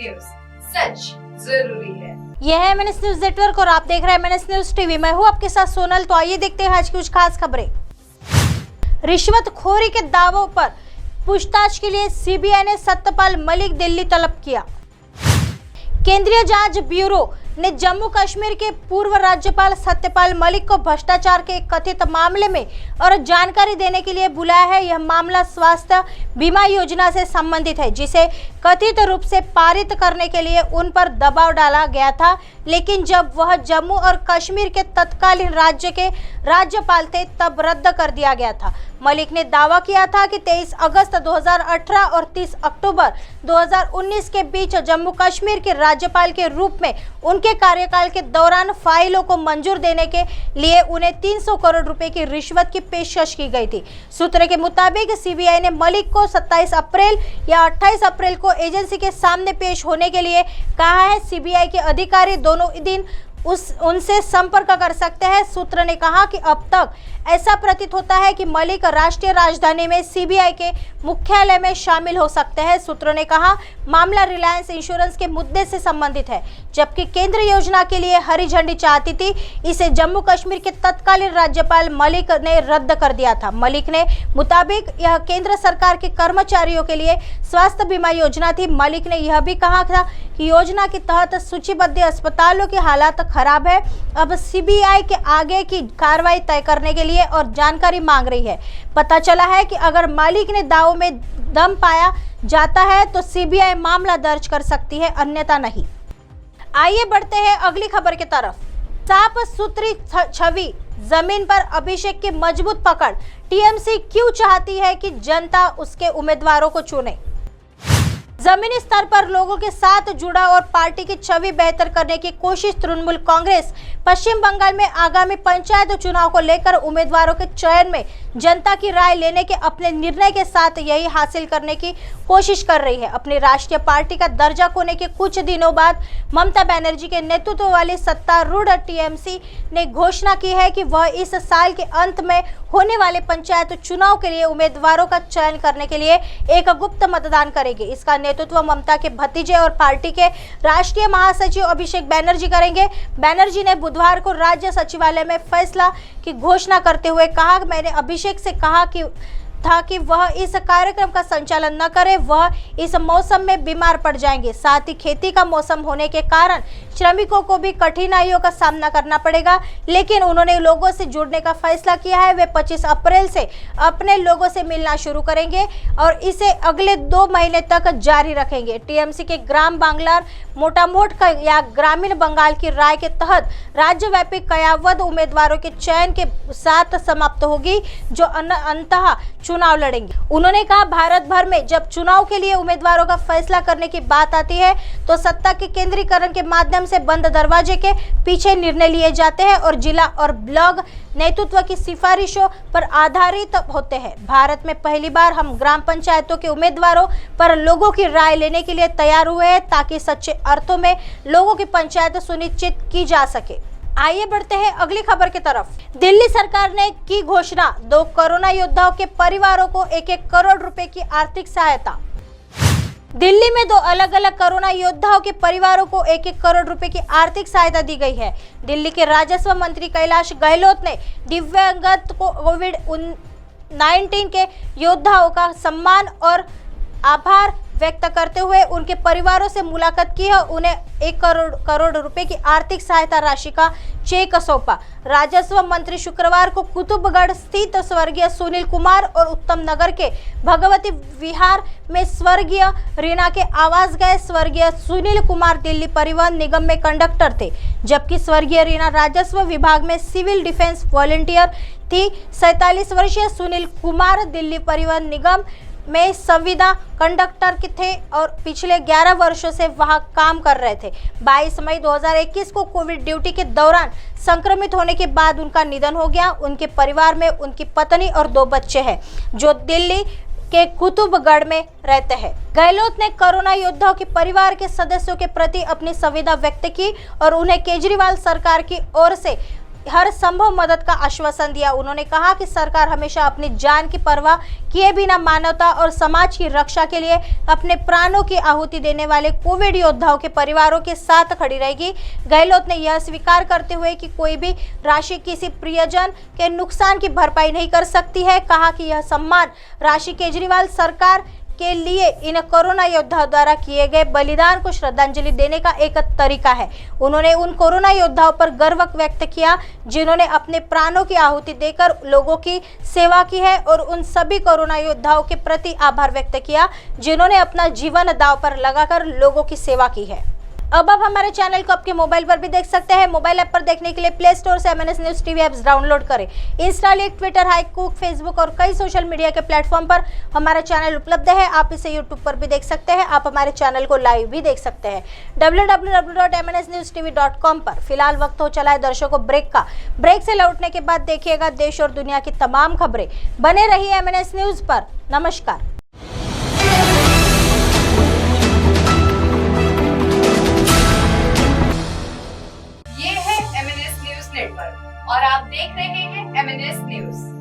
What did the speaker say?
News, सच जरूरी है। यह है MNS न्यूज नेटवर्क और आप देख रहे हैं MNS न्यूज टीवी। मैं हूं आपके साथ सोनल। तो आइए देखते हैं आज की कुछ खास खबरें। रिश्वतखोरी के दावों पर पूछताछ के लिए CBI ने सत्यपाल मलिक दिल्ली तलब किया। केंद्रीय जांच ब्यूरो ने जम्मू कश्मीर के पूर्व राज्यपाल सत्यपाल मलिक को भ्रष्टाचार के एक कथित मामले में और जानकारी देने के लिए बुलाया है। यह मामला स्वास्थ्य बीमा योजना से संबंधित है, जिसे कथित रूप से पारित करने के लिए उन पर दबाव डाला गया था, लेकिन जब वह जम्मू और कश्मीर के तत्कालीन राज्य के राज्यपाल थे तब रद्द कर दिया गया था। मलिक ने दावा किया था कि 23 अगस्त 2018 और 30 अक्टूबर 2019 के बीच जम्मू कश्मीर के राज्यपाल के रूप में उनके कार्यकाल के दौरान फाइलों को मंजूर देने के लिए उन्हें 300 करोड़ रुपए की रिश्वत की पेशकश की गई थी। सूत्र के मुताबिक CBI ने मलिक को 27 अप्रैल या 28 अप्रैल को एजेंसी के सामने पेश होने के लिए कहा है। CBI के अधिकारी दोनों दिन उनसे संपर्क कर सकते हैं। सूत्र ने कहा कि अब तक ऐसा प्रतीत होता है कि मलिक राष्ट्रीय राजधानी में CBI के मुख्यालय में शामिल हो सकते हैं। सूत्रों ने कहा मामला रिलायंस इंश्योरेंस के मुद्दे से संबंधित है, जबकि केंद्र योजना के लिए हरी झंडी चाहती थी। इसे जम्मू कश्मीर के तत्कालीन राज्यपाल मलिक ने रद्द कर दिया था। मलिक ने मुताबिक यह केंद्र सरकार के कर्मचारियों के लिए स्वास्थ्य बीमा योजना थी। मलिक ने यह भी कहा था कि योजना के तहत सूचीबद्ध अस्पतालों की हालत खराब है। अब CBI के आगे की कार्रवाई तय करने के लिए और जानकारी मांग रही है। पता चला है कि अगर मालिक ने दावों में दम पाया जाता है तो CBI मामला दर्ज कर सकती है, अन्यथा नहीं। आइए बढ़ते हैं अगली खबर की तरफ। साफ सुथरी छवि, जमीन पर अभिषेक की मजबूत पकड़। TMC क्यों चाहती है कि जनता उसके उम्मीदवारों को चुने? जमीनी स्तर पर लोगों के साथ जुड़ा और पार्टी की छवि बेहतर करने की कोशिश तृणमूल कांग्रेस पश्चिम बंगाल में आगामी पंचायत चुनाव को लेकर उम्मीदवारों के चयन में जनता की राय लेने के अपने निर्णय के साथ यही हासिल करने की कोशिश कर रही है। अपनी राष्ट्रीय पार्टी का दर्जा खोने के कुछ दिनों बाद ममता बनर्जी के नेतृत्व वाली सत्तारूढ़ TMC ने घोषणा की है कि वह इस साल के अंत में होने वाले पंचायत चुनाव के लिए उम्मीदवारों का चयन करने के लिए एक गुप्त मतदान करेगी। इसका नेतृत्व ममता के भतीजे और पार्टी के राष्ट्रीय महासचिव अभिषेक बनर्जी करेंगे। बनर्जी ने बुधवार को राज्य सचिवालय में फैसला की घोषणा करते हुए कहा, मैंने अभिषेक से कहा कि वह इस कार्यक्रम का संचालन न करे। वह इस मौसम में बीमार पड़ जाएंगे। साथ ही खेती का मौसम होने के कारण श्रमिकों को भी कठिनाइयों का सामना करना पड़ेगा, लेकिन उन्होंने लोगों से जुड़ने का फैसला किया है। वे 25 अप्रैल से अपने लोगों से मिलना शुरू करेंगे और इसे अगले 2 महीने तक जारी रखेंगे। TMC के ग्राम बांग्लार मोटामोट या ग्रामीण बंगाल की राय के तहत राज्यव्यापी कयावद उम्मीदवारों के चयन के साथ समाप्त होगी, जो अंततः चुनाव लड़ेंगे। उन्होंने कहा, भारत भर में जब चुनाव के लिए उम्मीदवारों का फैसला करने की बात आती है तो सत्ता के केंद्रीकरण के माध्यम से बंद दरवाजे के पीछे निर्णय लिए जाते हैं और जिला और ब्लॉक नेतृत्व की सिफारिशों पर आधारित होते हैं। भारत में पहली बार हम ग्राम पंचायतों के उम्मीदवारों पर लोगों की राय लेने के लिए तैयार हुए हैं, ताकि सच्चे अर्थों में लोगों की पंचायत सुनिश्चित की जा सके। आइए बढ़ते हैं अगली खबर की तरफ। दिल्ली सरकार ने की घोषणा, 2 कोरोना योद्धाओं के परिवारों को 1-1 करोड़ रुपए की आर्थिक सहायता। दिल्ली में 2 अलग अलग कोरोना योद्धाओं के परिवारों को 1-1 करोड़ रुपए की आर्थिक सहायता दी गई है। दिल्ली के राजस्व मंत्री कैलाश गहलोत ने दिव्यांगत को कोविड-19 के योद्धाओं का सम्मान और आभार व्यक्त करते हुए उनके परिवारों से मुलाकात की है। उन्हें 1 करोड़ रुपए की आर्थिक सहायता राशि का चेक सौंपा। राजस्व मंत्री शुक्रवार को कुतुबगढ़ स्थित स्वर्गीय सुनील कुमार और उत्तम नगर के भगवती विहार में स्वर्गीय रीना के आवास गए। स्वर्गीय सुनील कुमार दिल्ली परिवहन निगम में कंडक्टर थे, जबकि स्वर्गीय रीना राजस्व विभाग में सिविल डिफेंस वॉलंटियर थी। 47 वर्षीय सुनील कुमार दिल्ली परिवहन निगम में संविदा कंडक्टर के थे और पिछले 11 वर्षों से वहां काम कर रहे थे। 22 मई 2021 को कोविड ड्यूटी के दौरान संक्रमित होने के बाद उनका निधन हो गया। उनके परिवार में उनकी पत्नी और 2 बच्चे हैं, जो दिल्ली के कुतुबगढ़ में रहते हैं। गहलोत ने कोरोना योद्धाओं के परिवार के सदस्यों के प्रति अपनी संवेदना व्यक्त की और उन्हें केजरीवाल सरकार की ओर से हर संभव मदद का आश्वासन दिया। उन्होंने कहा कि सरकार हमेशा अपनी जान की परवाह किए बिना मानवता और समाज की रक्षा के लिए अपने प्राणों की आहुति देने वाले कोविड योद्धाओं के परिवारों के साथ खड़ी रहेगी। गहलोत ने यह स्वीकार करते हुए कि कोई भी राशि किसी प्रियजन के नुकसान की भरपाई नहीं कर सकती है। कहा कि यह सम्मान राशि केजरीवाल सरकार के लिए इन कोरोना योद्धाओं द्वारा किए गए बलिदान को श्रद्धांजलि देने का एक तरीका है। उन्होंने उन कोरोना योद्धाओं पर गर्व व्यक्त किया जिन्होंने अपने प्राणों की आहुति देकर लोगों की सेवा की है और उन सभी कोरोना योद्धाओं के प्रति आभार व्यक्त किया जिन्होंने अपना जीवन दांव पर लगाकर लोगों की सेवा की है। अब आप हमारे चैनल को आपके मोबाइल पर भी देख सकते हैं। मोबाइल ऐप पर देखने के लिए प्ले स्टोर से MNS news TV apps download करें। इंस्टा, ट्विटर, हाईकूक, फेसबुक और कई सोशल मीडिया के प्लेटफॉर्म पर हमारा चैनल उपलब्ध है। आप इसे यूट्यूब पर भी देख सकते हैं। आप हमारे चैनल को लाइव भी देख सकते हैं www.mnsnewstv.com पर। फिलहाल वक्त हो चला है दर्शकों ब्रेक का। ब्रेक से लौटने के बाद देखिएगा देश और दुनिया की तमाम खबरें। बने रहिए MNS न्यूज पर। नमस्कार। ये है MNS न्यूज नेटवर्क और आप देख रहे हैं MNS न्यूज।